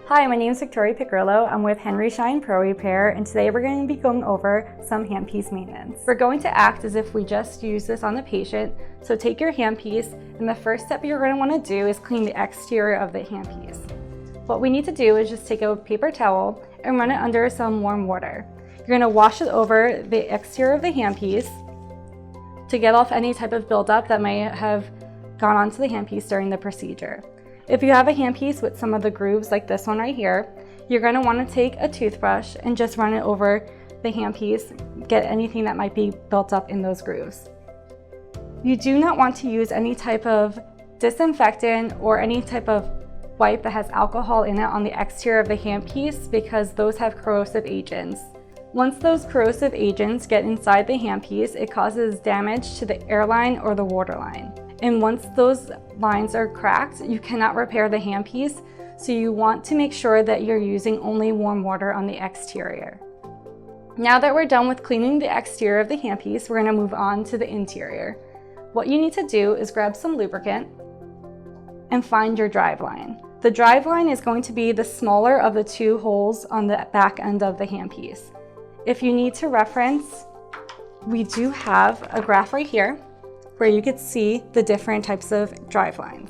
Hi, my name is Victoria Piccirillo. I'm with Henry Schein Pro Repair, and today we're going to be going over some handpiece maintenance. We're going to act as if we just use this on the patient. So take your handpiece, and the first step you're going to want to do is clean the exterior of the handpiece. What we need to do is just take a paper towel and run it under some warm water. You're going to wash it over the exterior of the handpiece to get off any type of buildup that may have gone onto the handpiece during the procedure. If you have a handpiece with some of the grooves like this one right here, you're going to want to take a toothbrush and just run it over the handpiece, get anything that might be built up in those grooves. You do not want to use any type of disinfectant or any type of wipe that has alcohol in it on the exterior of the handpiece because those have corrosive agents. Once those corrosive agents get inside the handpiece, it causes damage to the airline or the waterline. And once those lines are cracked, you cannot repair the handpiece, so you want to make sure that you're using only warm water on the exterior. Now that we're done with cleaning the exterior of the handpiece, we're going to move on to the interior. What you need to do is grab some lubricant and find your drive line. The drive line is going to be the smaller of the two holes on the back end of the handpiece. If you need to reference, we do have a graph right here where you could see the different types of drive lines.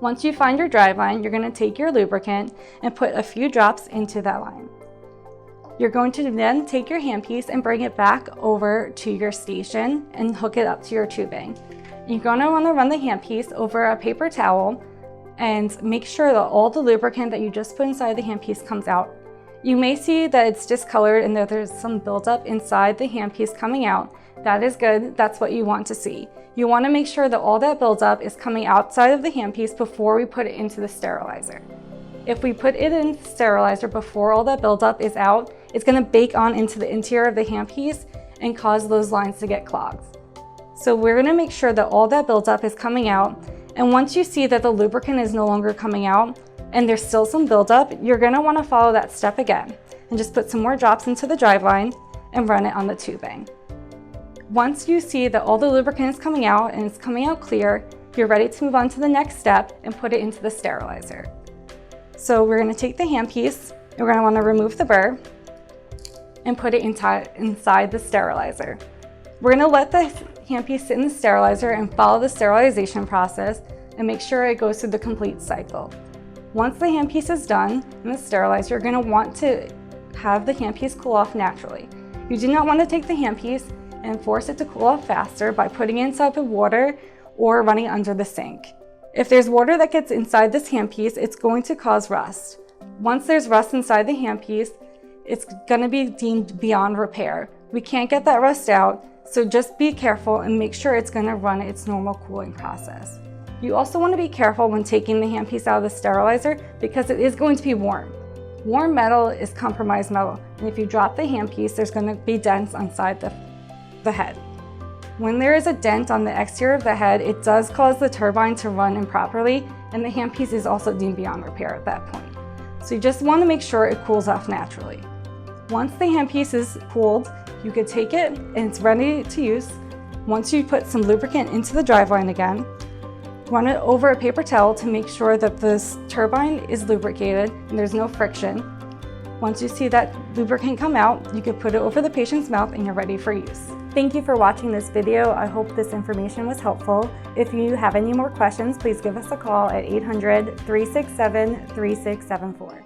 Once you find your drive line, you're going to take your lubricant and put a few drops into that line. You're going to then take your handpiece and bring it back over to your station and hook it up to your tubing. You're going to want to run the handpiece over a paper towel and make sure that all the lubricant that you just put inside the handpiece comes out. You may see that it's discolored and that there's some buildup inside the handpiece coming out. That is good, that's what you want to see. You want to make sure that all that buildup is coming outside of the handpiece before we put it into the sterilizer. If we put it in the sterilizer before all that buildup is out, it's going to bake on into the interior of the handpiece and cause those lines to get clogged. So we're going to make sure that all that buildup is coming out, and once you see that the lubricant is no longer coming out and there's still some buildup, you're going to want to follow that step again and just put some more drops into the drive line and run it on the tubing. Once you see that all the lubricant is coming out and it's coming out clear, you're ready to move on to the next step and put it into the sterilizer. So we're going to take the handpiece, and we're going to want to remove the burr and put it inside the sterilizer. We're going to let the handpiece sit in the sterilizer and follow the sterilization process and make sure it goes through the complete cycle. Once the handpiece is done in the sterilizer, you're going to want to have the handpiece cool off naturally. You do not want to take the handpiece and force it to cool off faster by putting it inside the water or running under the sink. If there's water that gets inside this handpiece, it's going to cause rust. Once there's rust inside the handpiece, it's going to be deemed beyond repair. We can't get that rust out, so just be careful and make sure it's going to run its normal cooling process. You also want to be careful when taking the handpiece out of the sterilizer because it is going to be warm. Warm metal is compromised metal, and if you drop the handpiece, there's going to be dents inside the head. When there is a dent on the exterior of the head, it does cause the turbine to run improperly, and the handpiece is also deemed beyond repair at that point. So you just want to make sure it cools off naturally. Once the handpiece is cooled, you could take it and it's ready to use. Once you put some lubricant into the drive line again, run it over a paper towel to make sure that this turbine is lubricated and there's no friction. Once you see that lubricant come out, you can put it over the patient's mouth and you're ready for use. Thank you for watching this video. I hope this information was helpful. If you have any more questions, please give us a call at 800-367-3674.